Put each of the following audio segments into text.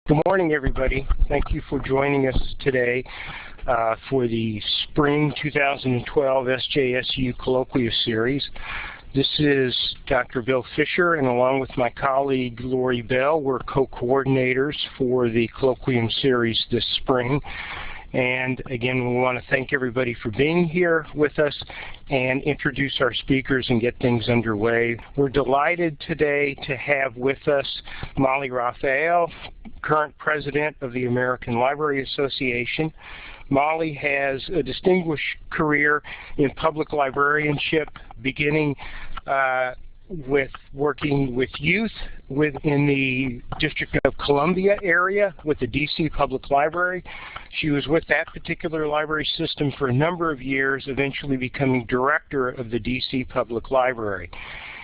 Good morning, everybody. Thank you for joining us today for the Spring 2012 SJSU Colloquia Series. This is Dr. Bill Fisher, and along with my colleague Lori Bell, we're co-coordinators for the Colloquium Series this spring. And again, we want to thank everybody for being here with us and introduce our speakers and get things underway. We're delighted today to have with us Molly Raphael, current president of the American Library Association. Molly has a distinguished career in public librarianship, beginning with working with youth within the District of Columbia area with the DC Public Library. She was with that particular library system for a number of years, eventually becoming director of the DC Public Library.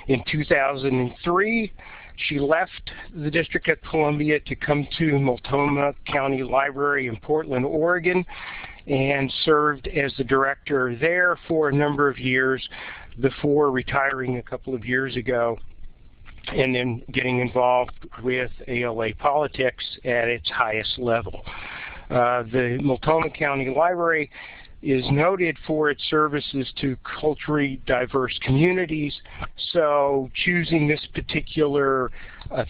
In 2003, she left the District of Columbia to come to Multnomah County Library in Portland, Oregon, and served as the director there for a number of years before retiring a couple of years ago and then getting involved with ALA politics at its highest level. The Multnomah County Library is noted for its services to culturally diverse communities, so choosing this particular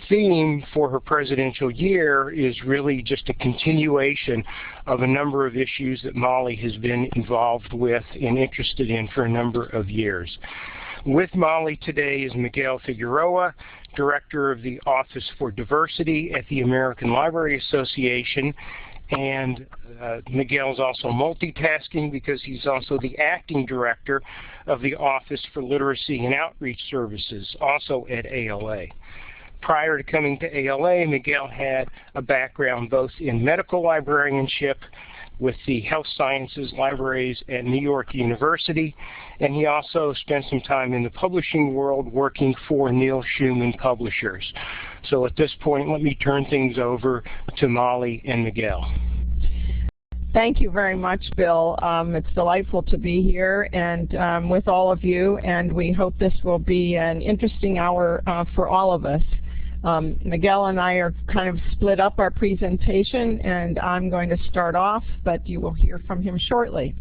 theme for her presidential year is really just a continuation of a number of issues that Molly has been involved with and interested in for a number of years. With Molly today is Miguel Figueroa, Director of the Office for Diversity at the American Library Association, and Miguel is also multitasking because he's also the acting director of the Office for Literacy and Outreach Services, also at ALA. Prior to coming to ALA, Miguel had a background both in medical librarianship with the Health Sciences Libraries at New York University, and he also spent some time in the publishing world working for Neil Schumann Publishers. So at this point, let me turn things over to Molly and Miguel. Thank you very much, Bill. It's delightful to be here and with all of you, and we hope this will be an interesting hour for all of us. Miguel and I are kind of split up our presentation, and I'm going to start off, but you will hear from him shortly.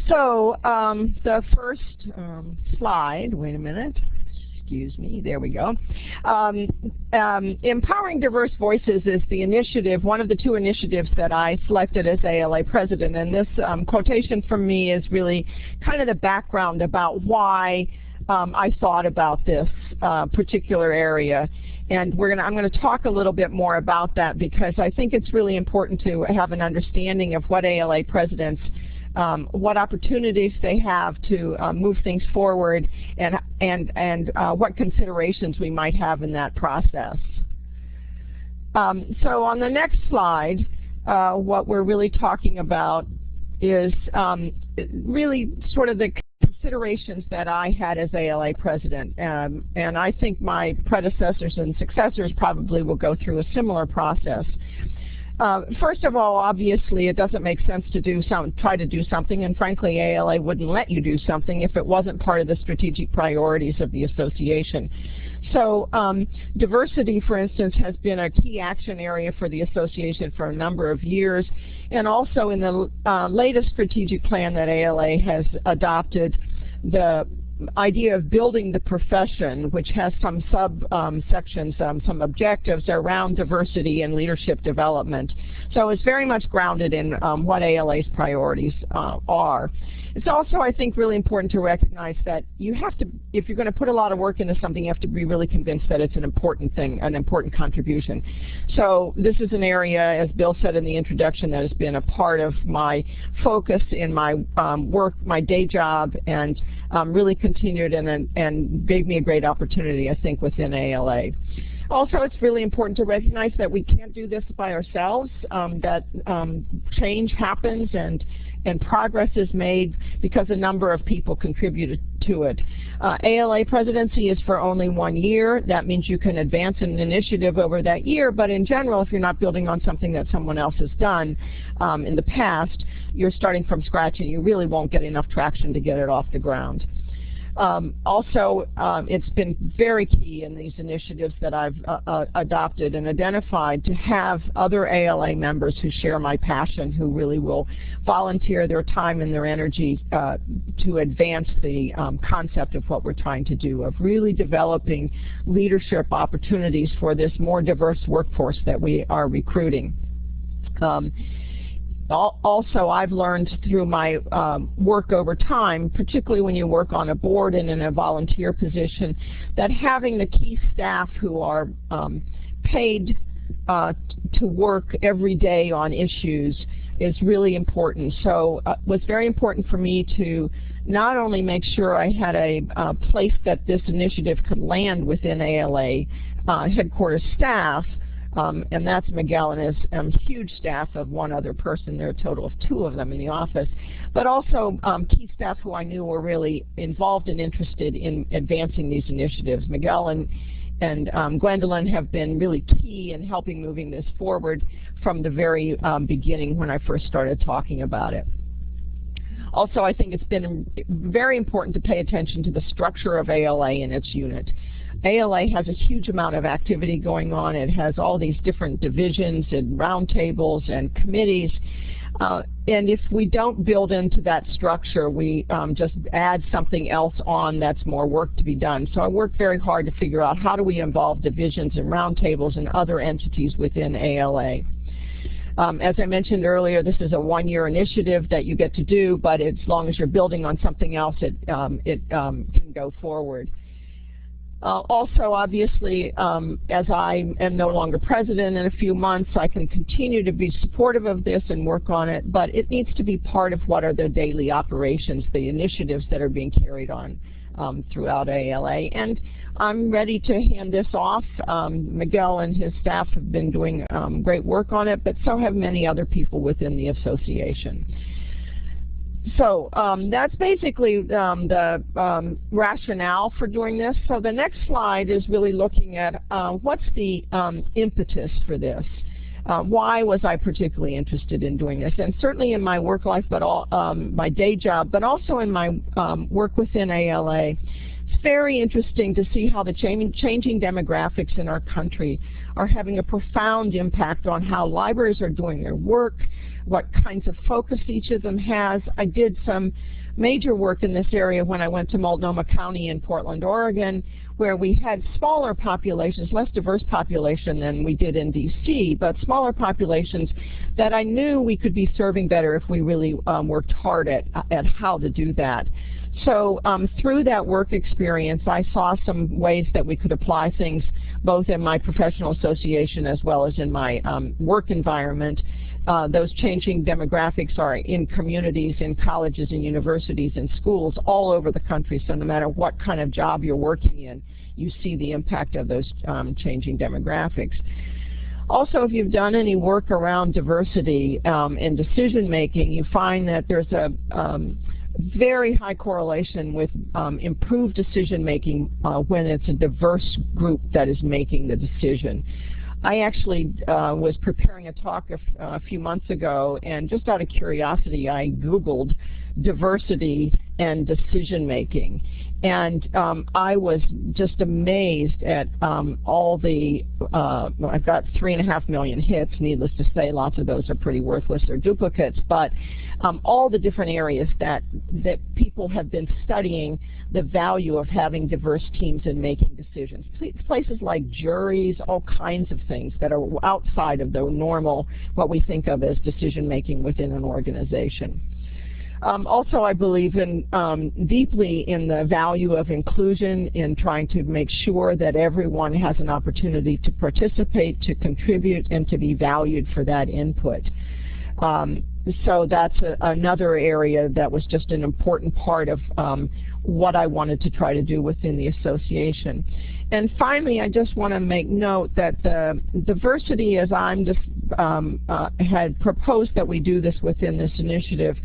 So the first slide, wait a minute. Excuse me, there we go. Empowering Diverse Voices is the initiative, one of the two initiatives that I selected as ALA president, and this quotation from me is really kind of the background about why I thought about this particular area. And I'm going to talk a little bit more about that because I think it's really important to have an understanding of what ALA presidents what opportunities they have to move things forward and what considerations we might have in that process. So on the next slide, what we're really talking about is really sort of the considerations that I had as ALA president, and I think my predecessors and successors probably will go through a similar process. First of all, obviously, it doesn't make sense to try to do something, and frankly, ALA wouldn't let you do something if it wasn't part of the strategic priorities of the association. So diversity, for instance, has been a key action area for the association for a number of years, and also in the latest strategic plan that ALA has adopted, the idea of building the profession, which has some subsections, some objectives around diversity and leadership development. So it's very much grounded in what ALA's priorities are. It's also, I think, really important to recognize that you have to, if you're going to put a lot of work into something, you have to be really convinced that it's an important thing, an important contribution. So this is an area, as Bill said in the introduction, that has been a part of my focus in my work, my day job, and really continued and gave me a great opportunity, I think, within ALA. Also, it's really important to recognize that we can't do this by ourselves, that change happens and progress is made because a number of people contributed to it. ALA presidency is for only 1 year. That means you can advance an initiative over that year, but in general, if you're not building on something that someone else has done in the past, you're starting from scratch and you really won't get enough traction to get it off the ground. Also, it's been very key in these initiatives that I've adopted and identified to have other ALA members who share my passion, who really will volunteer their time and their energy to advance the concept of what we're trying to do, of really developing leadership opportunities for this more diverse workforce that we are recruiting. Also, I've learned through my work over time, particularly when you work on a board and in a volunteer position, that having the key staff who are paid to work every day on issues is really important. So it was very important for me to not only make sure I had a place that this initiative could land within ALA headquarters staff, and that's Miguel and his huge staff of one other person. There are a total of 2 of them in the office. But also key staff who I knew were really involved and interested in advancing these initiatives. Miguel and Gwendolyn have been really key in helping moving this forward from the very beginning when I first started talking about it. Also, I think it's been very important to pay attention to the structure of ALA and its unit. ALA has a huge amount of activity going on. It has all these different divisions and roundtables and committees. And if we don't build into that structure, we just add something else on that's more work to be done. So I worked very hard to figure out how do we involve divisions and roundtables and other entities within ALA. As I mentioned earlier, this is a 1-year initiative that you get to do, but as long as you're building on something else, it can go forward. Also, obviously, as I am no longer president in a few months, I can continue to be supportive of this and work on it, but it needs to be part of what are the daily operations, the initiatives that are being carried on throughout ALA. And I'm ready to hand this off. Miguel and his staff have been doing great work on it, but so have many other people within the association. So that's basically the rationale for doing this. So the next slide is really looking at what's the impetus for this. Why was I particularly interested in doing this? And certainly in my work life, but my day job, but also in my work within ALA, it's very interesting to see how the changing demographics in our country are having a profound impact on how libraries are doing their work, what kinds of focus each of them has. I did some major work in this area when I went to Multnomah County in Portland, Oregon, where we had smaller populations, less diverse population than we did in DC, but smaller populations that I knew we could be serving better if we really worked hard at how to do that. So through that work experience, I saw some ways that we could apply things both in my professional association as well as in my work environment. Those changing demographics are in communities, in colleges and universities and schools all over the country, so no matter what kind of job you're working in, you see the impact of those changing demographics. Also, if you've done any work around diversity in decision making, you find that there's a very high correlation with improved decision making when it's a diverse group that is making the decision. I actually was preparing a talk a few months ago, and just out of curiosity, I Googled diversity and decision making. And I was just amazed at all the, I've got 3.5 million hits, needless to say, lots of those are pretty worthless or duplicates, but all the different areas that people have been studying the value of having diverse teams in making decisions. Places like juries, all kinds of things that are outside of the normal, what we think of as decision making within an organization. Also, I believe deeply in the value of inclusion, in trying to make sure that everyone has an opportunity to participate, to contribute, and to be valued for that input. So that's another area that was just an important part of what I wanted to try to do within the association. And finally, I just want to make note that the diversity, as I'm just had proposed that we do this within this initiative,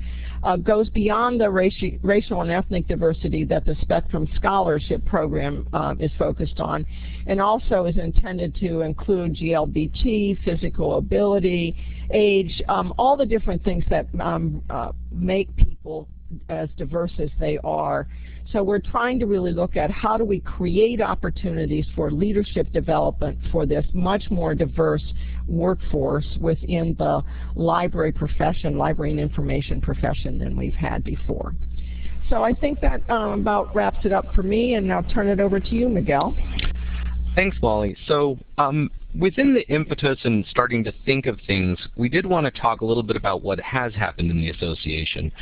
goes beyond the racial and ethnic diversity that the Spectrum Scholarship Program is focused on, and also is intended to include GLBT, physical ability, age, all the different things that make people as diverse as they are. So we're trying to really look at how do we create opportunities for leadership development for this much more diverse workforce within the library profession, library and information profession than we've had before. So I think that about wraps it up for me, and I'll turn it over to you, Miguel. Thanks, Molly. So within the impetus and starting to think of things, we did want to talk a little bit about what has happened in the association.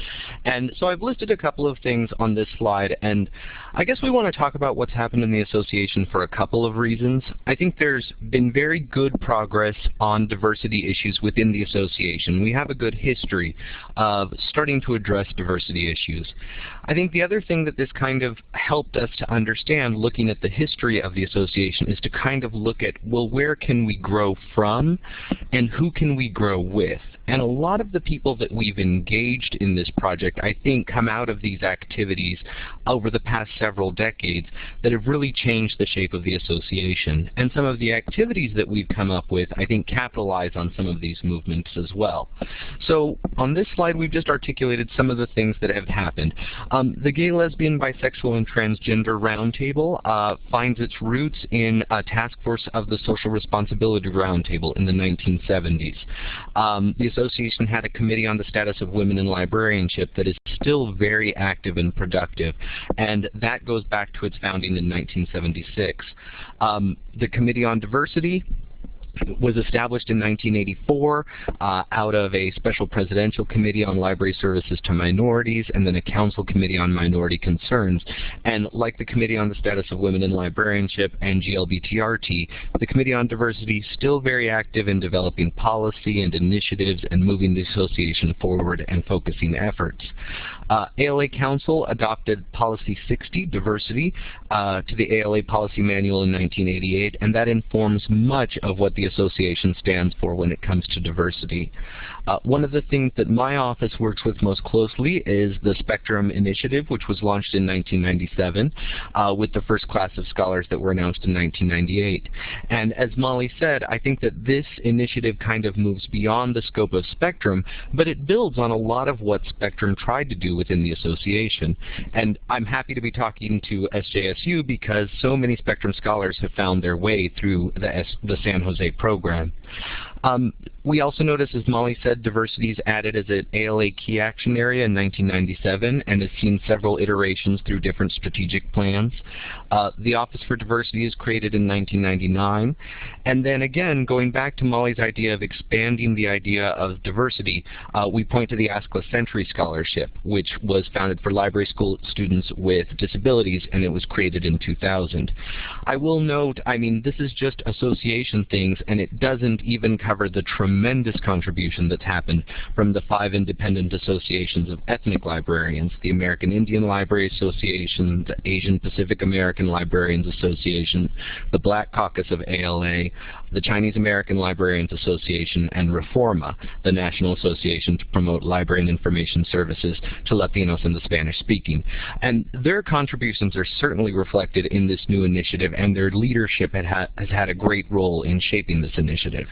And so I've listed a couple of things on this slide, and I guess we want to talk about what's happened in the association for a couple of reasons. I think there's been very good progress on diversity issues within the association. We have a good history of starting to address diversity issues. I think the other thing that this kind of helped us to understand, looking at the history of the association, is to kind of look at, well, where can we grow from and who can we grow with? And a lot of the people that we've engaged in this project, I think, come out of these activities over the past several decades that have really changed the shape of the association. And some of the activities that we've come up with, I think, capitalize on some of these movements as well. So on this slide, we've just articulated some of the things that have happened. The Gay, Lesbian, Bisexual, and Transgender Roundtable finds its roots in a task force of the Social Responsibility Roundtable in the 1970s. The association had a committee on the status of women in librarianship that is still very active and productive, and that goes back to its founding in 1976. The Committee on Diversity was established in 1984 out of a special presidential committee on library services to minorities and then a council committee on minority concerns. And like the Committee on the Status of Women in Librarianship and GLBTRT, the Committee on Diversity is still very active in developing policy and initiatives and moving the association forward and focusing efforts. ALA Council adopted Policy 60, Diversity, to the ALA Policy Manual in 1988, and that informs much of what the association stands for when it comes to diversity. One of the things that my office works with most closely is the Spectrum Initiative, which was launched in 1997 with the first class of scholars that were announced in 1998. And as Molly said, I think that this initiative kind of moves beyond the scope of Spectrum, but it builds on a lot of what Spectrum tried to do within the association. And I'm happy to be talking to SJSU because so many Spectrum scholars have found their way through the San Jose program. We also noticed, as Molly said, diversity is added as an ALA key action area in 1997 and has seen several iterations through different strategic plans. The Office for Diversity is created in 1999. And then again, going back to Molly's idea of expanding the idea of diversity, we point to the ASCLA Century Scholarship, which was founded for library school students with disabilities, and it was created in 2000. I will note, I mean, this is just association things, and it doesn't even cover the tremendous contribution that's happened from the 5 independent associations of ethnic librarians, the American Indian Library Association, the Asian Pacific American Librarians Association, the Black Caucus of ALA, the Chinese American Librarians Association, and Reforma, the National Association to Promote Library and Information Services to Latinos and the Spanish-speaking. And their contributions are certainly reflected in this new initiative, and their leadership has had a great role in shaping this initiative.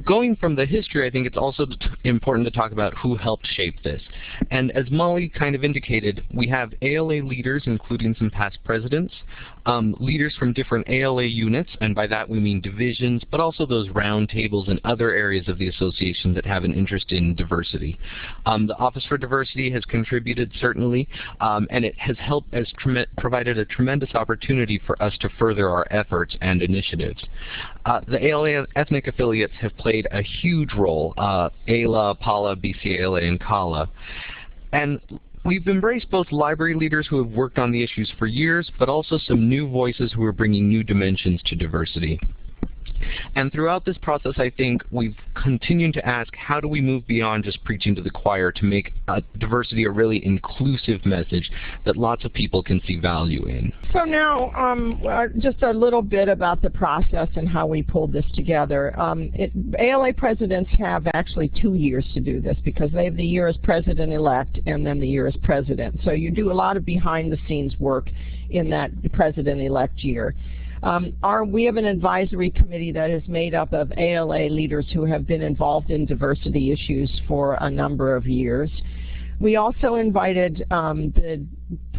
Going from the history, I think it's also important to talk about who helped shape this. And as Molly kind of indicated, we have ALA leaders, including some past presidents, leaders from different ALA units, and by that we mean divisions, but also those round tables and other areas of the association that have an interest in diversity. The Office for Diversity has contributed, certainly, and it has provided a tremendous opportunity for us to further our efforts and initiatives. The ALA ethnic affiliates have played a huge role, ALA, PALA, BCALA, and CALA. And we've embraced both library leaders who have worked on the issues for years, but also some new voices who are bringing new dimensions to diversity. And throughout this process, I think we've continued to ask, how do we move beyond just preaching to the choir to make diversity a really inclusive message that lots of people can see value in? So now, just a little bit about the process and how we pulled this together. ALA presidents have actually 2 years to do this because they have the year as president-elect and then the year as president. So you do a lot of behind-the-scenes work in that president-elect year. We have an advisory committee that is made up of ALA leaders who have been involved in diversity issues for a number of years. We also invited the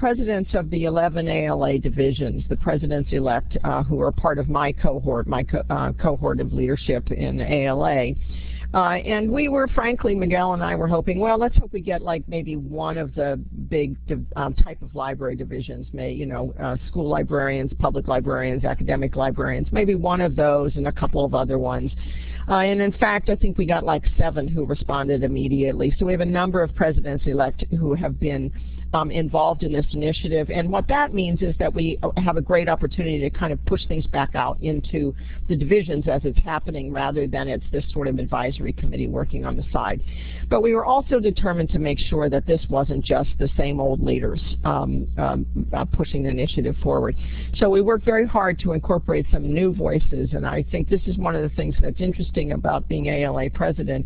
presidents of the 11 ALA divisions, the presidents-elect who are part of my cohort, cohort of leadership in ALA. And we were, frankly, Miguel and I were hoping, well, let's hope we get like maybe one of the big type of library divisions, school librarians, public librarians, academic librarians, maybe one of those and a couple of other ones. And in fact, I think we got like 7 who responded immediately. So we have a number of presidents-elect who have been involved in this initiative, and what that means is that we have a great opportunity to kind of push things back out into the divisions as it's happening, rather than it's this sort of advisory committee working on the side. But we were also determined to make sure that this wasn't just the same old leaders pushing the initiative forward. So we worked very hard to incorporate some new voices, and I think this is one of the things that's interesting about being ALA president,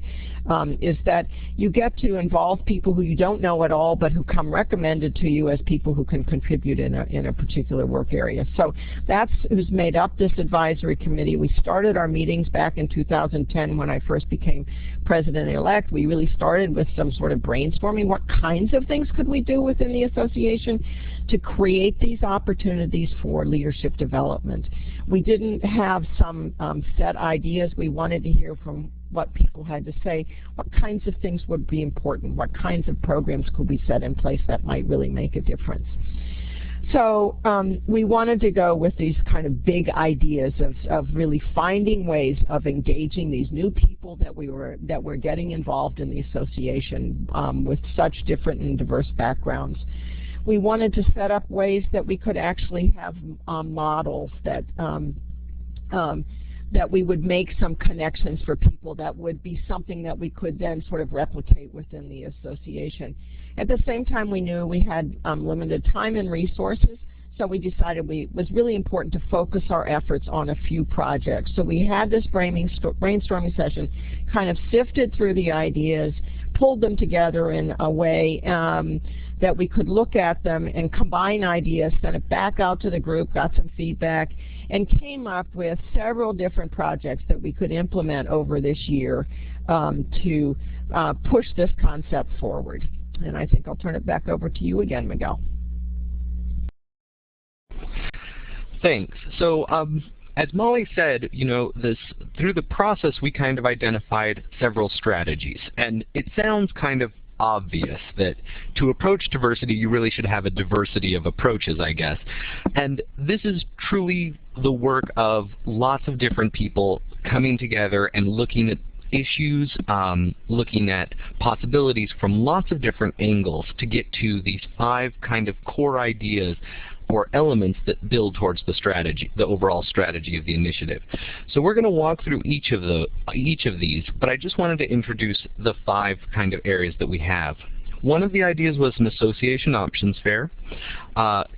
is that you get to involve people who you don't know at all, but who come recommended to you as people who can contribute in a particular work area. So that's who's made up this advisory committee. We started our meetings back in 2010 when I first became president-elect. We really started with some sort of brainstorming. What kinds of things could we do within the association to create these opportunities for leadership development? We didn't have some set ideas. We wanted to hear from what people had to say. What kinds of things would be important? What kinds of programs could we set in place that might really make a difference? So we wanted to go with these kind of big ideas of really finding ways of engaging these new people that were getting involved in the association with such different and diverse backgrounds. We wanted to set up ways that we could actually have models that that we would make some connections for people that would be something that we could then sort of replicate within the association. At the same time, we knew we had limited time and resources, so we decided it was really important to focus our efforts on a few projects. So we had this brainstorming session, kind of sifted through the ideas, pulled them together in a way that we could look at them and combine ideas, sent it back out to the group, got some feedback, and came up with several different projects that we could implement over this year to push this concept forward. And I think I'll turn it back over to you again, Miguel. Thanks. So as Molly said, through the process we kind of identified several strategies, and it sounds kind of obvious that to approach diversity you really should have a diversity of approaches, I guess. And this is truly the work of lots of different people coming together and looking at issues, looking at possibilities from lots of different angles to get to these 5 kind of core ideas or elements that build towards the strategy, the overall strategy of the initiative. So we're going to walk through each of these, but I just wanted to introduce the 5 kind of areas that we have. One of the ideas was an association options fair,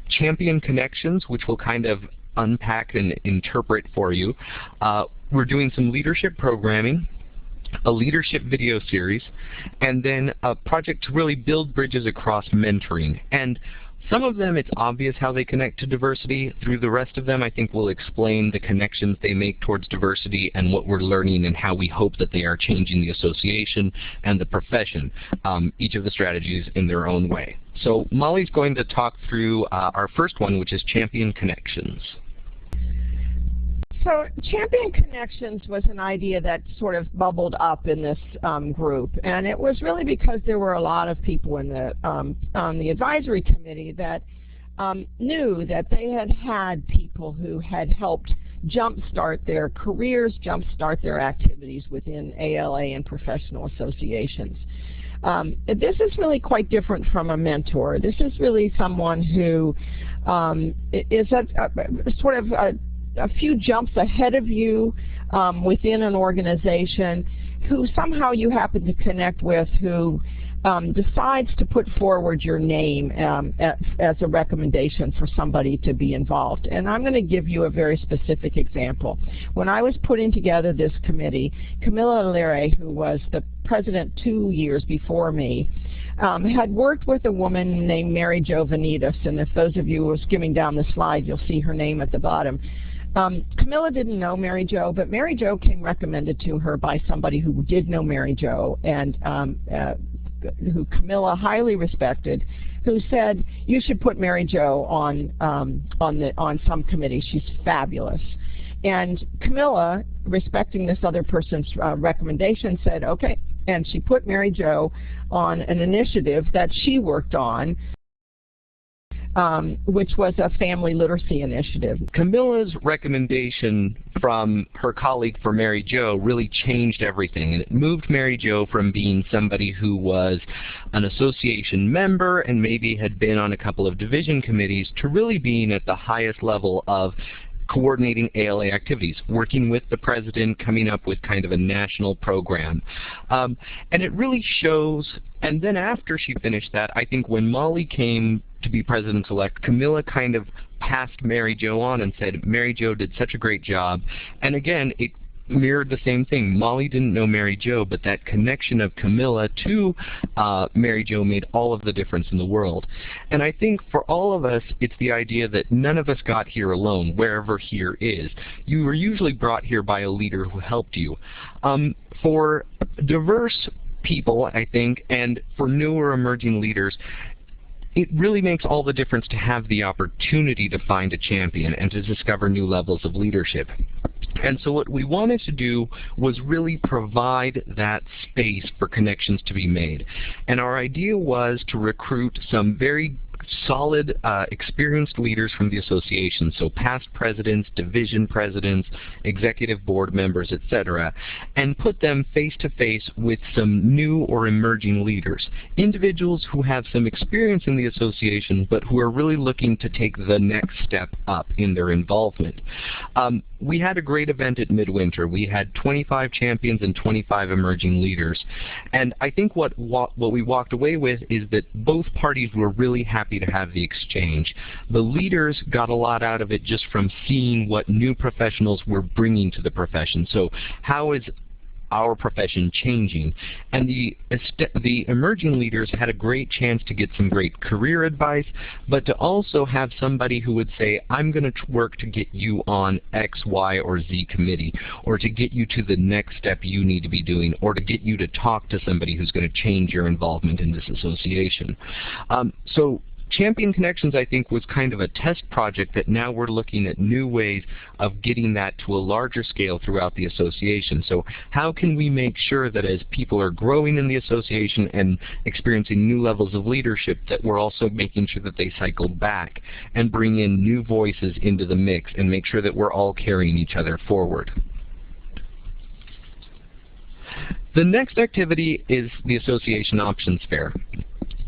champion connections, which we'll kind of unpack and interpret for you. We're doing some leadership programming, a leadership video series, and then a project to really build bridges across mentoring. And some of them, it's obvious how they connect to diversity. Through the rest of them, I think we'll explain the connections they make towards diversity and what we're learning and how we hope that they are changing the association and the profession, each of the strategies in their own way. So Molly's going to talk through our first one, which is champion connections. So Champion Connections was an idea that sort of bubbled up in this group, and it was really because there were a lot of people in the on the advisory committee that knew that they had had people who had helped jumpstart their careers, jumpstart their activities within ALA and professional associations. This is really quite different from a mentor. This is really someone who is sort of a few jumps ahead of you within an organization, who somehow you happen to connect with, who decides to put forward your name as a recommendation for somebody to be involved. And I'm going to give you a very specific example. When I was putting together this committee, Camilla Leary, who was the president 2 years before me, had worked with a woman named Mary Jo Vanitas, and if those of you who are skimming down the slide, you'll see her name at the bottom. Camilla didn't know Mary Jo, but Mary Jo came recommended to her by somebody who did know Mary Jo, and who Camilla highly respected, who said, you should put Mary Jo on some committee. She's fabulous. And Camilla, respecting this other person's recommendation, said, okay. And she put Mary Jo on an initiative that she worked on, which was a family literacy initiative. Camilla's recommendation from her colleague for Mary Jo really changed everything, and it moved Mary Jo from being somebody who was an association member and maybe had been on a couple of division committees to really being at the highest level of coordinating ALA activities, working with the president, coming up with kind of a national program. And it really shows, and then after she finished that, I think when Molly came to be president-elect, Camilla kind of passed Mary Jo on and said, Mary Jo did such a great job. And again, it mirrored the same thing. Molly didn't know Mary Jo, but that connection of Camilla to Mary Jo made all of the difference in the world. And I think for all of us, it's the idea that none of us got here alone, wherever here is. You were usually brought here by a leader who helped you. For diverse people, I think, and for newer emerging leaders, it really makes all the difference to have the opportunity to find a champion and to discover new levels of leadership. And so what we wanted to do was really provide that space for connections to be made. And our idea was to recruit some very solid, experienced leaders from the association, so past presidents, division presidents, executive board members, etc., and put them face-to-face with some new or emerging leaders, individuals who have some experience in the association but who are really looking to take the next step up in their involvement. We had a great event at Midwinter. We had 25 champions and 25 emerging leaders, and I think what we walked away with is that both parties were really happy to have the exchange. The leaders got a lot out of it just from seeing what new professionals were bringing to the profession. So how is our profession changing? And the emerging leaders had a great chance to get some great career advice, but to also have somebody who would say, I'm going to work to get you on X, Y, or Z committee, or to get you to the next step you need to be doing, or to get you to talk to somebody who's going to change your involvement in this association. So Champion Connections, I think, was kind of a test project that now we're looking at new ways of getting that to a larger scale throughout the association. So how can we make sure that as people are growing in the association and experiencing new levels of leadership, that we're also making sure that they cycle back and bring in new voices into the mix and make sure that we're all carrying each other forward. The next activity is the Association Options Fair.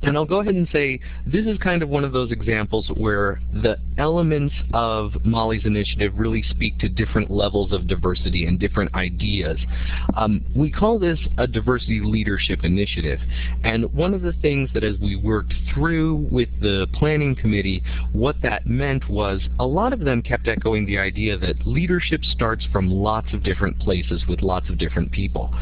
And I'll go ahead and say this is kind of one of those examples where the elements of Molly's initiative really speak to different levels of diversity and different ideas. We call this a diversity leadership initiative. And one of the things that as we worked through with the planning committee, what that meant was a lot of them kept echoing the idea that leadership starts from lots of different places with lots of different people.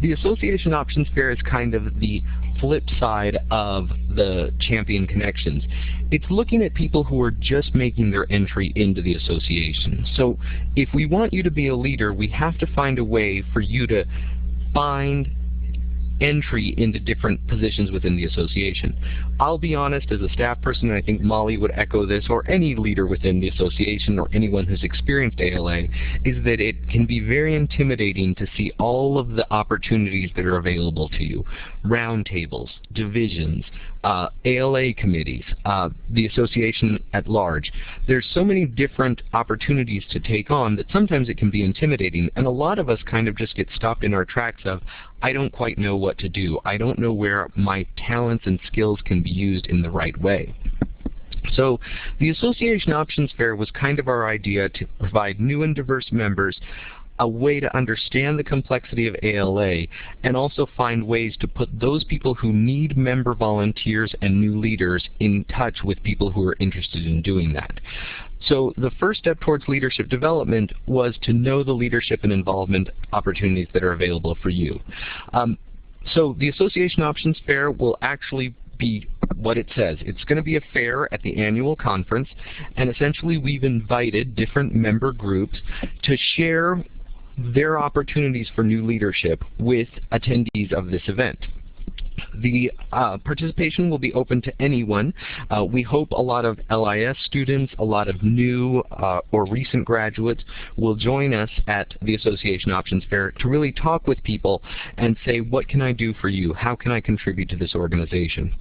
The Association Options Fair is kind of the flip side of the Champion Connections. It's looking at people who are just making their entry into the association. So if we want you to be a leader, we have to find a way for you to find entry into different positions within the association. I'll be honest, as a staff person, and I think Molly would echo this, or any leader within the association or anyone who's experienced ALA, is that it can be very intimidating to see all of the opportunities that are available to you. Roundtables, divisions, ALA committees, the association at large. There's so many different opportunities to take on that sometimes it can be intimidating, and a lot of us kind of just get stopped in our tracks of, I don't quite know what to do. I don't know where my talents and skills can be used in the right way. So the Association Options Fair was kind of our idea to provide new and diverse members a way to understand the complexity of ALA and also find ways to put those people who need member volunteers and new leaders in touch with people who are interested in doing that. So the first step towards leadership development was to know the leadership and involvement opportunities that are available for you. So the Association Options Fair will actually be what it says. It's going to be a fair at the annual conference, and essentially we've invited different member groups to share their opportunities for new leadership with attendees of this event. The participation will be open to anyone. We hope a lot of LIS students, a lot of new or recent graduates will join us at the Association Options Fair to really talk with people and say, what can I do for you? How can I contribute to this organization?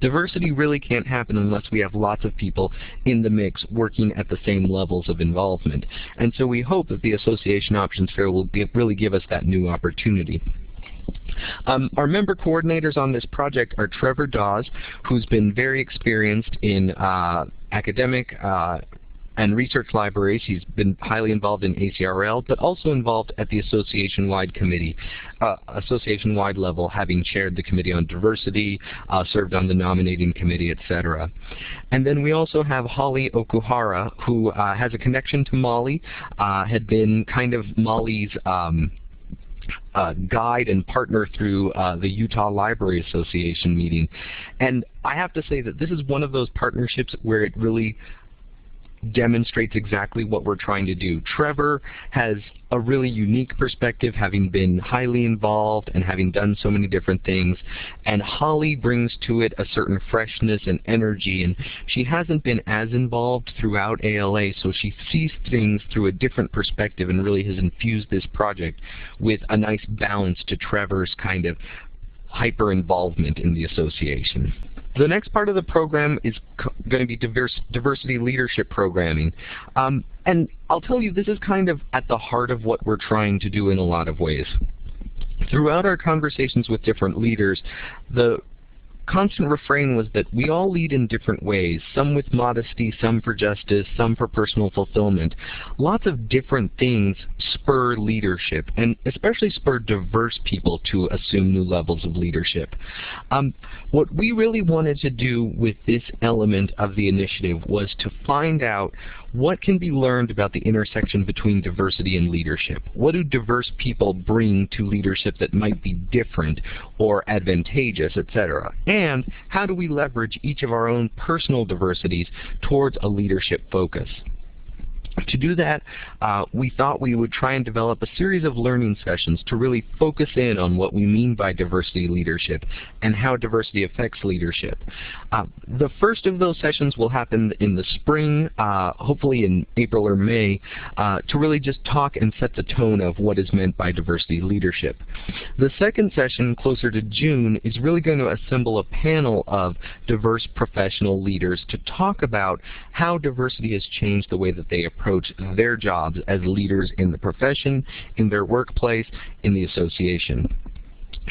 Diversity really can't happen unless we have lots of people in the mix working at the same levels of involvement. And so we hope that the Association Options Fair will really give us that new opportunity. Our member coordinators on this project are Trevor Dawes, who's been very experienced in academic and research libraries. He's been highly involved in ACRL, but also involved at the association-wide committee, association-wide level, having chaired the Committee on Diversity, served on the nominating committee, etc. And then we also have Holly Okuhara, who has a connection to Molly, had been kind of Molly's guide and partner through the Utah Library Association meeting. And I have to say that this is one of those partnerships where it really demonstrates exactly what we're trying to do. Trevor has a really unique perspective, having been highly involved and having done so many different things, and Holly brings to it a certain freshness and energy, and she hasn't been as involved throughout ALA, so she sees things through a different perspective and really has infused this project with a nice balance to Trevor's kind of hyper-involvement in the association. The next part of the program is going to be diversity leadership programming. And I'll tell you, this is kind of at the heart of what we're trying to do in a lot of ways. Throughout our conversations with different leaders, the constant refrain was that we all lead in different ways, some with modesty, some for justice, some for personal fulfillment. Lots of different things spur leadership, and especially spur diverse people to assume new levels of leadership. What we really wanted to do with this element of the initiative was to find out what can be learned about the intersection between diversity and leadership. What do diverse people bring to leadership that might be different or advantageous, etc.? And how do we leverage each of our own personal diversities towards a leadership focus? To do that, we thought we would try and develop a series of learning sessions to really focus in on what we mean by diversity leadership and how diversity affects leadership. The first of those sessions will happen in the spring, hopefully in April or May, to really just talk and set the tone of what is meant by diversity leadership. The second session, closer to June, is really going to assemble a panel of diverse professional leaders to talk about how diversity has changed the way that they approach their jobs as leaders in the profession, in their workplace, in the association.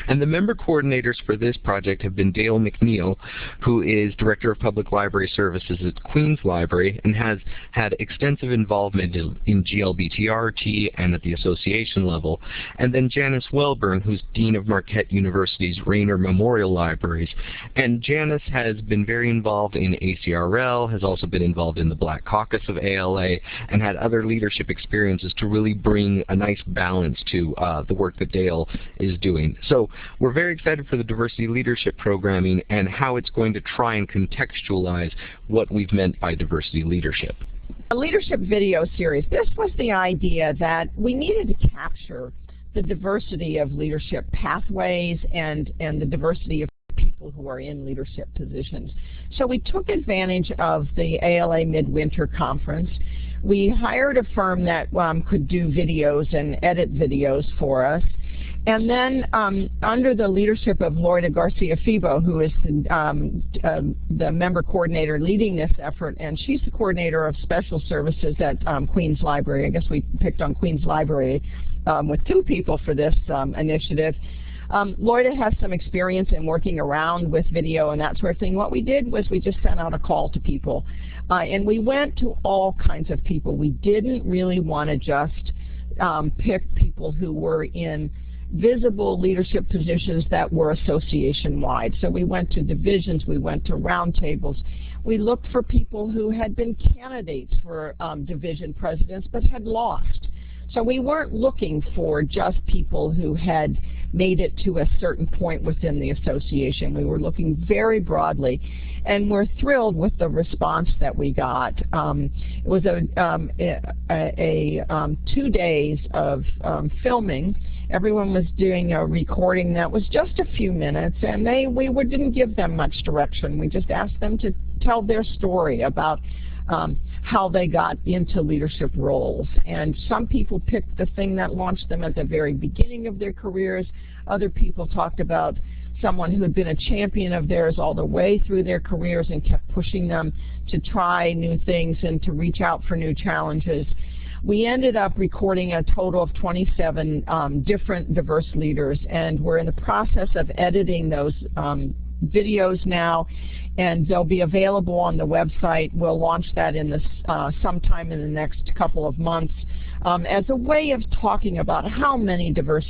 And the member coordinators for this project have been Dale McNeil, who is Director of Public Library Services at Queens Library and has had extensive involvement in GLBTRT and at the association level, and then Janice Welburn, who's Dean of Marquette University's Rayner Memorial Libraries. And Janice has been very involved in ACRL, has also been involved in the Black Caucus of ALA, and had other leadership experiences to really bring a nice balance to the work that Dale is doing. So we're very excited for the diversity leadership programming and how it's going to try and contextualize what we've meant by diversity leadership. A leadership video series. This was the idea that we needed to capture the diversity of leadership pathways and the diversity of people who are in leadership positions. So we took advantage of the ALA Midwinter Conference. We hired a firm that could do videos and edit videos for us. And then under the leadership of Loida Garcia-Fibo, who is the member coordinator leading this effort, and she's the coordinator of special services at Queens Library. I guess we picked on Queens Library with two people for this initiative. Loida has some experience in working around with video and that sort of thing. What we did was we just sent out a call to people. And we went to all kinds of people. We didn't really want to just pick people who were in visible leadership positions that were association-wide. So we went to divisions, we went to roundtables. We looked for people who had been candidates for division presidents but had lost. So we weren't looking for just people who had made it to a certain point within the association. We were looking very broadly, and we're thrilled with the response that we got. It was 2 days of filming, everyone was doing a recording that was just a few minutes, and we didn't give them much direction. We just asked them to tell their story about how they got into leadership roles. And some people picked the thing that launched them at the very beginning of their careers. Other people talked about someone who had been a champion of theirs all the way through their careers and kept pushing them to try new things and to reach out for new challenges. We ended up recording a total of 27 different diverse leaders, and we're in the process of editing those videos now, and they'll be available on the website. We'll launch that in this sometime in the next couple of months as a way of talking about how many diverse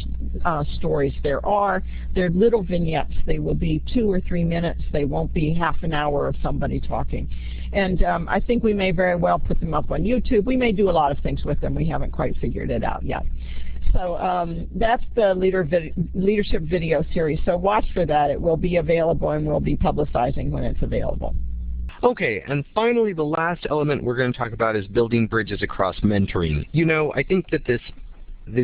stories there are. They're little vignettes. They will be 2 or 3 minutes. They won't be half an hour of somebody talking. And I think we may very well put them up on YouTube. We may do a lot of things with them. We haven't quite figured it out yet. So that's the leadership video series. So watch for that. It will be available, and we'll be publicizing when it's available. Okay, and finally, the last element we're going to talk about is building bridges across mentoring. You know, I think that this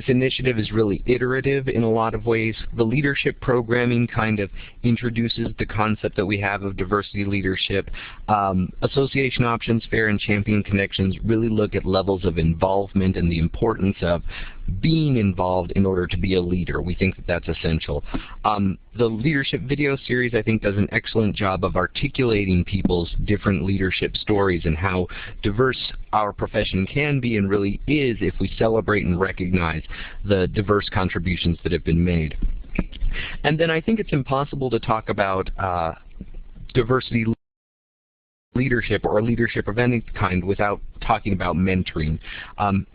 initiative is really iterative in a lot of ways. The leadership programming kind of introduces the concept that we have of diversity leadership. Association Options Fair and Champion Connections really look at levels of involvement and the importance of being involved in order to be a leader. We think that that's essential. The leadership video series, I think, does an excellent job of articulating people's different leadership stories and how diverse our profession can be and really is if we celebrate and recognize the diverse contributions that have been made. And then I think it's impossible to talk about diversity leadership or leadership of any kind without talking about mentoring.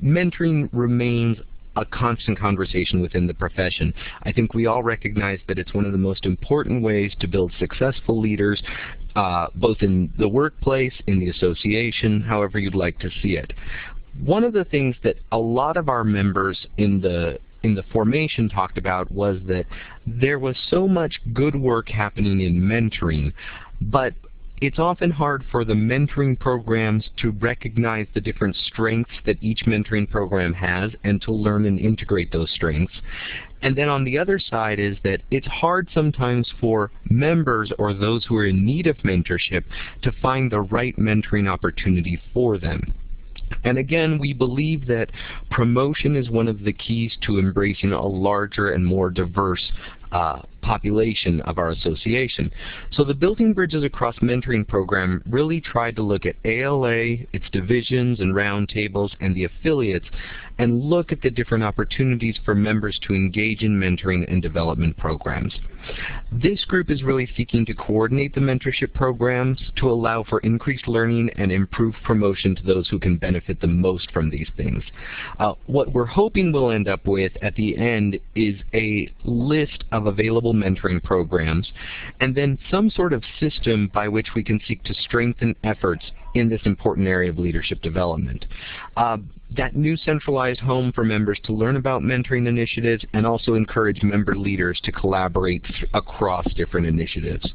Mentoring remains a constant conversation within the profession. I think we all recognize that it's one of the most important ways to build successful leaders, both in the workplace, in the association, however you'd like to see it. One of the things that a lot of our members in the formation talked about was that there was so much good work happening in mentoring, but it's often hard for the mentoring programs to recognize the different strengths that each mentoring program has and to learn and integrate those strengths. And then on the other side is that it's hard sometimes for members or those who are in need of mentorship to find the right mentoring opportunity for them. And again, we believe that promotion is one of the keys to embracing a larger and more diverse population of our association. So the Building Bridges Across Mentoring program really tried to look at ALA, its divisions and roundtables, and the affiliates, and look at the different opportunities for members to engage in mentoring and development programs. This group is really seeking to coordinate the mentorship programs to allow for increased learning and improved promotion to those who can benefit the most from these things. What we're hoping we'll end up with at the end is a list of available mentoring programs, and then some sort of system by which we can seek to strengthen efforts in this important area of leadership development. That new centralized home for members to learn about mentoring initiatives and also encourage member leaders to collaborate across different initiatives.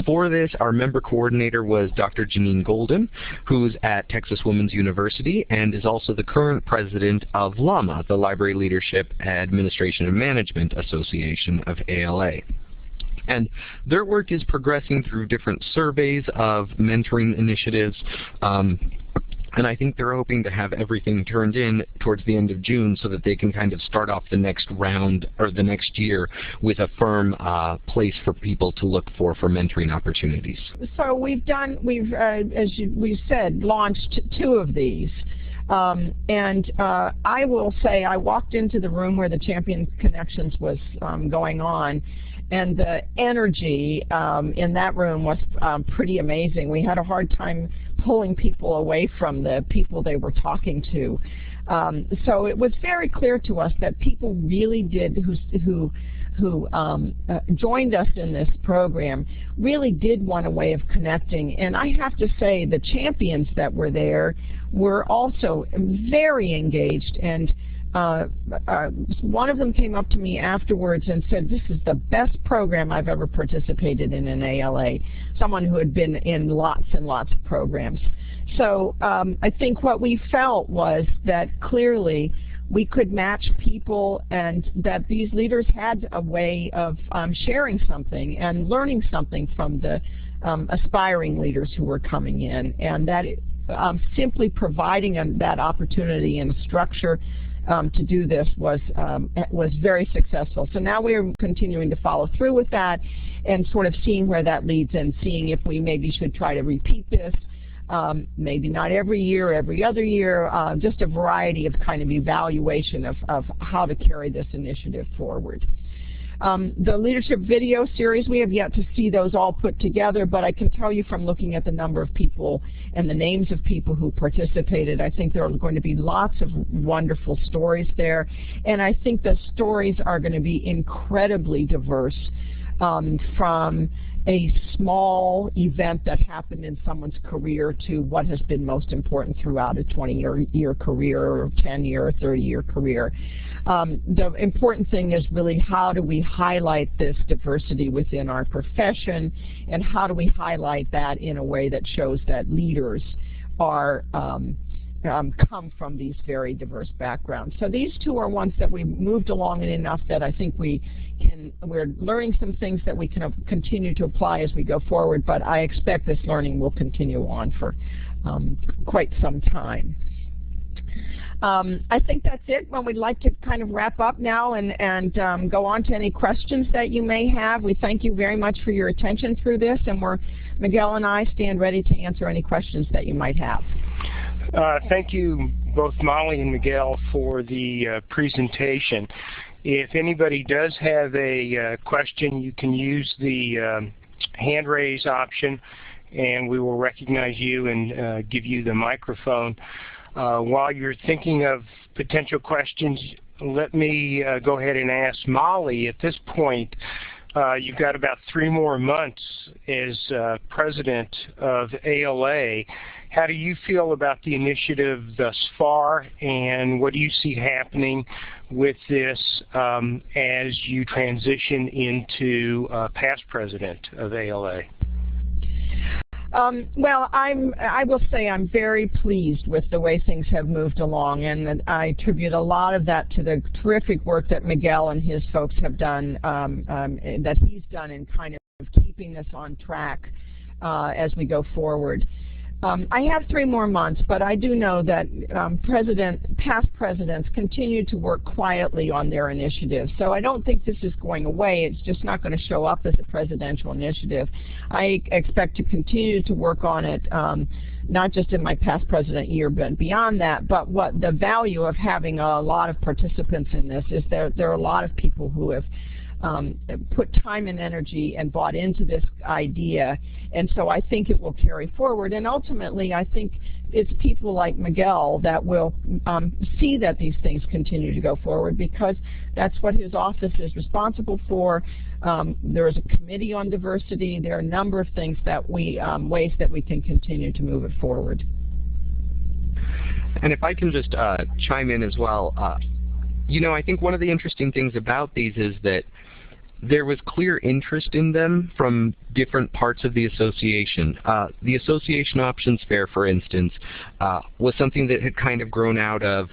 For this, our member coordinator was Dr. Janine Golden, who's at Texas Women's University and is also the current president of LAMA, the Library Leadership Administration and Management Association of ALA. And their work is progressing through different surveys of mentoring initiatives, and I think they're hoping to have everything turned in towards the end of June so that they can kind of start off the next round or the next year with a firm place for people to look for mentoring opportunities. So we've as we said, launched 2 of these. I will say I walked into the room where the Champion Connections was going on, and the energy in that room was pretty amazing. We had a hard time pulling people away from the people they were talking to. So it was very clear to us that people really did, who joined us in this program, really did want a way of connecting. And I have to say the champions that were there were also very engaged, and one of them came up to me afterwards and said, "This is the best program I've ever participated in ALA," someone who had been in lots and lots of programs. So I think what we felt was that clearly we could match people, and that these leaders had a way of sharing something and learning something from the aspiring leaders who were coming in, and that simply providing that opportunity and structure to do this was very successful. So now we're continuing to follow through with that and sort of seeing where that leads and seeing if we maybe should try to repeat this, maybe not every year, every other year, just a variety of kind of evaluation of how to carry this initiative forward. The leadership video series, we have yet to see those all put together, but I can tell you from looking at the number of people and the names of people who participated, I think there are going to be lots of wonderful stories there. And I think the stories are going to be incredibly diverse, from a small event that happened in someone's career to what has been most important throughout a 20-year career or 10-year or 30-year career. The important thing is really how do we highlight this diversity within our profession, and how do we highlight that in a way that shows that leaders are come from these very diverse backgrounds. So these two are ones that we moved along in enough that I think we're learning some things that we can continue to apply as we go forward, but I expect this learning will continue on for quite some time. I think that's it. Well, we'd like to kind of wrap up now and go on to any questions that you may have. We thank you very much for your attention through this, and Miguel and I stand ready to answer any questions that you might have. Thank you, both Molly and Miguel, for the presentation. If anybody does have a question, you can use the hand raise option, and we will recognize you and give you the microphone. While you're thinking of potential questions, let me go ahead and ask Molly. At this point, you've got about 3 more months as president of ALA. How do you feel about the initiative thus far, and what do you see happening with this as you transition into past president of ALA? Well, I will say I'm very pleased with the way things have moved along, and I attribute a lot of that to the terrific work that Miguel and his folks have done, that he's done in kind of keeping this on track as we go forward. I have 3 more months, but I do know that past presidents continue to work quietly on their initiatives. So I don't think this is going away. It's just not going to show up as a presidential initiative. I expect to continue to work on it, not just in my past president year, but beyond that. But what the value of having a lot of participants in this is there are a lot of people who have put time and energy and bought into this idea, and so I think it will carry forward. And ultimately, I think it's people like Miguel that will see that these things continue to go forward, because that's what his office is responsible for. There is a committee on diversity. There are a number of things that ways that we can continue to move it forward. And if I can just chime in as well, you know, I think one of the interesting things about these is that there was clear interest in them from different parts of the association. The Association Options Fair, for instance, was something that had kind of grown out of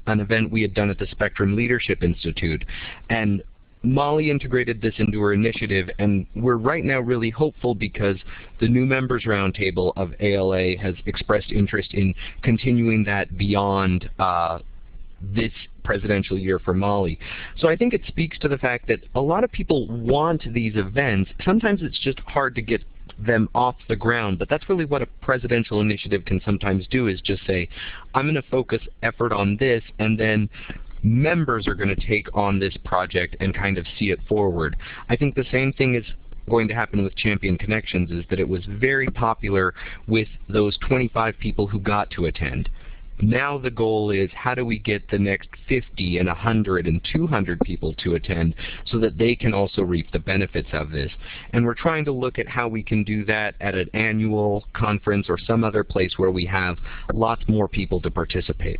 an event we had done at the Spectrum Leadership Institute. And Molly integrated this into her initiative, and we're right now really hopeful because the new members roundtable of ALA has expressed interest in continuing that beyond this presidential year for Molly. So I think it speaks to the fact that a lot of people want these events. Sometimes it's just hard to get them off the ground, but that's really what a presidential initiative can sometimes do, is just say, I'm going to focus effort on this, and then members are going to take on this project and kind of see it forward. I think the same thing is going to happen with Champion Connections, is that it was very popular with those 25 people who got to attend. Now the goal is, how do we get the next 50 and 100 and 200 people to attend so that they can also reap the benefits of this? And we're trying to look at how we can do that at an annual conference or some other place where we have lots more people to participate.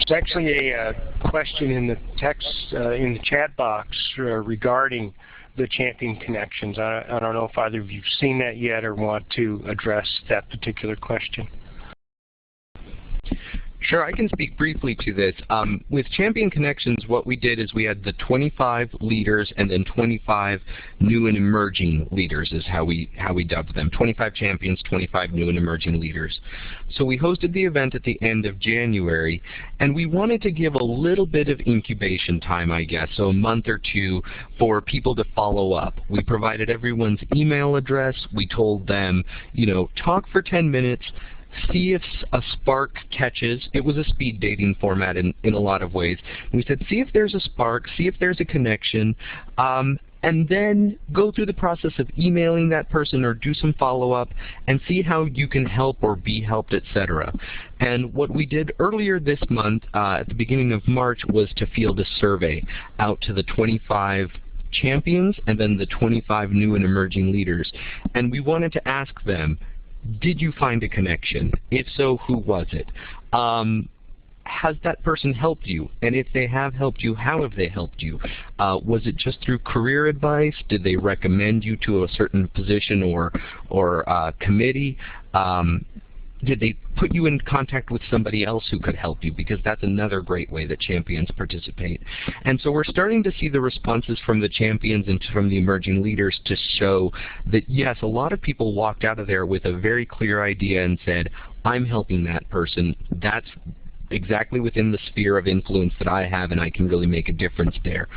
There's actually a question in the text, in the chat box regarding the Champion Connections. I don't know if either of you have seen that yet or want to address that particular question. Sure, I can speak briefly to this. With Champion Connections, what we did is we had the 25 leaders and then 25 new and emerging leaders is how we dubbed them. 25 champions, 25 new and emerging leaders. So we hosted the event at the end of January, and we wanted to give a little bit of incubation time, I guess, so a month or two for people to follow up. We provided everyone's email address. We told them, you know, talk for 10 minutes, see if a spark catches. It was a speed dating format in a lot of ways. We said, see if there's a spark, see if there's a connection, and then go through the process of emailing that person or do some follow-up and see how you can help or be helped, etc. And what we did earlier this month, at the beginning of March, was to field a survey out to the 25 champions and then the 25 new and emerging leaders. And we wanted to ask them, did you find a connection? If so, who was it? Has that person helped you? And if they have helped you, how have they helped you? Was it just through career advice? Did they recommend you to a certain position or committee? Did they put you in contact with somebody else who could help you? Because that's another great way that champions participate. And so we're starting to see the responses from the champions and from the emerging leaders to show that, yes, a lot of people walked out of there with a very clear idea and said, I'm helping that person. That's exactly within the sphere of influence that I have, and I can really make a difference there.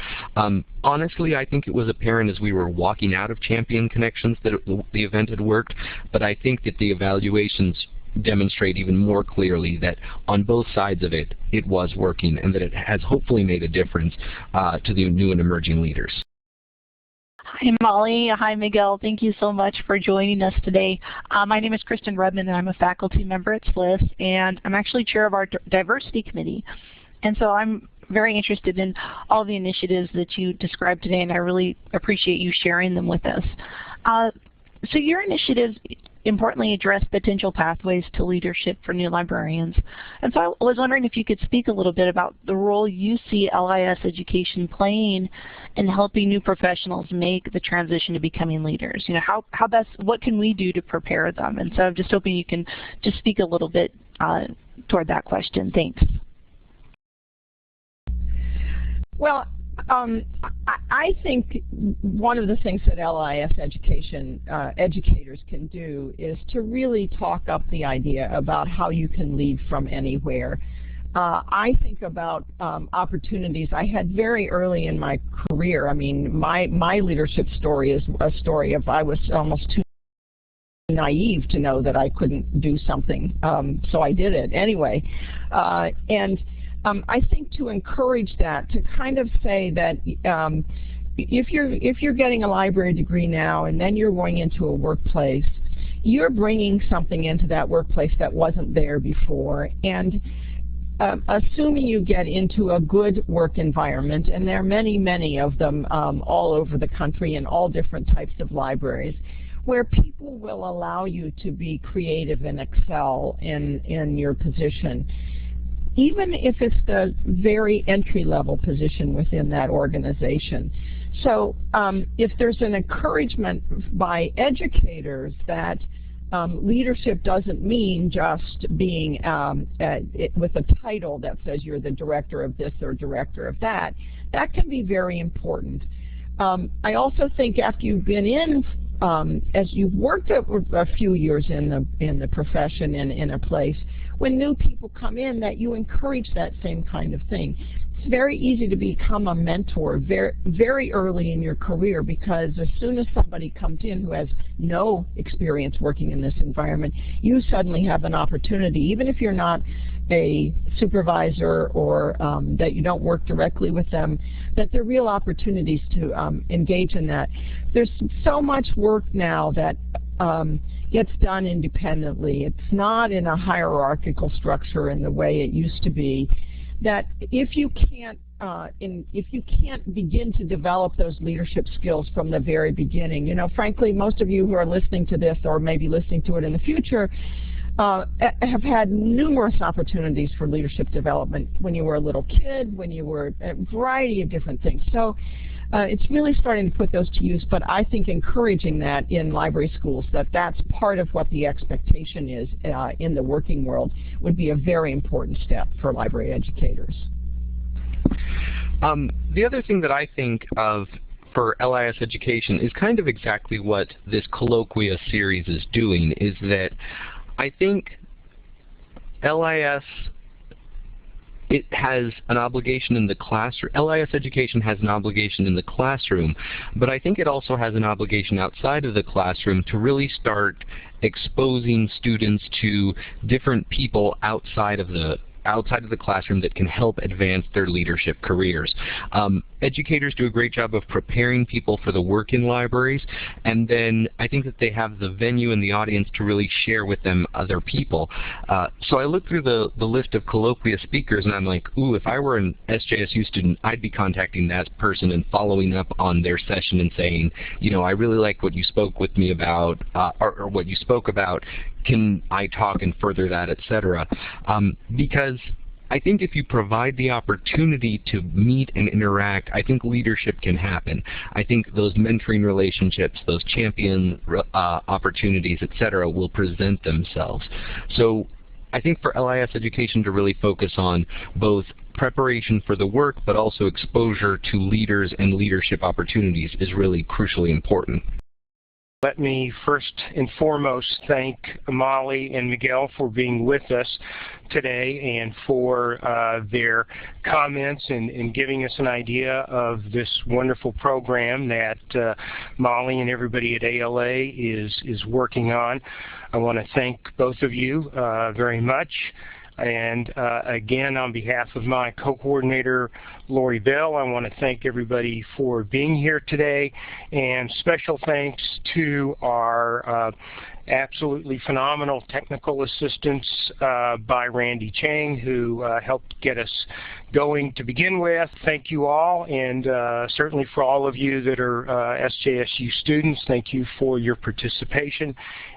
Honestly, I think it was apparent as we were walking out of Champion Connections that the event had worked, but I think that the evaluations demonstrate even more clearly that on both sides of it, it was working, and that it has hopefully made a difference to the new and emerging leaders. Hi, Molly. Hi, Miguel. Thank you so much for joining us today. My name is Kristen Redmond, and I'm a faculty member at SLIS, and I'm actually chair of our diversity committee. And so I'm very interested in all the initiatives that you described today, and I really appreciate you sharing them with us. So your initiatives importantly address potential pathways to leadership for new librarians. And so I was wondering if you could speak a little bit about the role you see LIS education playing in helping new professionals make the transition to becoming leaders. You know, how best, what can we do to prepare them? And so I'm just hoping you can just speak a little bit toward that question. Thanks. Well, I think one of the things that LIS education educators can do is to really talk up the idea about how you can lead from anywhere. I think about opportunities I had very early in my career. I mean, my leadership story is a story of I was almost too naive to know that I couldn't do something, so I did it anyway. I think to encourage that, to kind of say that if you're getting a library degree now and then you're going into a workplace, you're bringing something into that workplace that wasn't there before. And assuming you get into a good work environment, and there are many, many of them all over the country in all different types of libraries, where people will allow you to be creative and excel in your position, even if it's the very entry-level position within that organization. So if there's an encouragement by educators that leadership doesn't mean just being with a title that says you're the director of this or director of that, that can be very important. I also think after you've been in, as you've worked a few years in the profession and in a place, when new people come in, that you encourage that same kind of thing. It's very easy to become a mentor very early in your career, because as soon as somebody comes in who has no experience working in this environment, you suddenly have an opportunity, even if you're not a supervisor or that you don't work directly with them, that there are real opportunities to engage in that. There's so much work now that gets done independently. It's not in a hierarchical structure in the way it used to be. That if you can't begin to develop those leadership skills from the very beginning, you know, frankly, most of you who are listening to this or maybe listening to it in the future, have had numerous opportunities for leadership development when you were a little kid, when you were a variety of different things. So it's really starting to put those to use, but I think encouraging that in library schools, that's part of what the expectation is in the working world, would be a very important step for library educators. The other thing that I think of for LIS education is kind of exactly what this colloquia series is doing, is that I think LIS, it has an obligation in the classroom. LIS education has an obligation in the classroom, but I think it also has an obligation outside of the classroom to really start exposing students to different people outside of the classroom that can help advance their leadership careers. Educators do a great job of preparing people for the work in libraries, and then I think that they have the venue and the audience to really share with them other people. So I look through the list of colloquia speakers and I'm like, ooh, if I were an SJSU student, I'd be contacting that person and following up on their session and saying, you know, I really like what you spoke with me about, or what you spoke about. Can I talk and further that, etc. Because I think if you provide the opportunity to meet and interact, I think leadership can happen. I think those mentoring relationships, those champion opportunities, etc., will present themselves. So I think for LIS education to really focus on both preparation for the work, but also exposure to leaders and leadership opportunities is really crucially important. Let me first and foremost thank Molly and Miguel for being with us today and for their comments and giving us an idea of this wonderful program that Molly and everybody at ALA is working on. I want to thank both of you very much. And again, on behalf of my co-coordinator, Lori Bell, I want to thank everybody for being here today, and special thanks to our absolutely phenomenal technical assistance by Randy Chang, who helped get us going to begin with. Thank you all, and certainly for all of you that are SJSU students, thank you for your participation,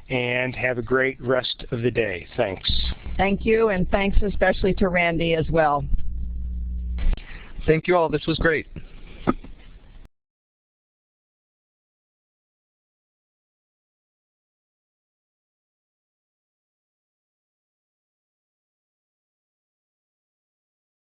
and have a great rest of the day. Thanks. Thank you, and thanks especially to Randy as well. Thank you all. This was great.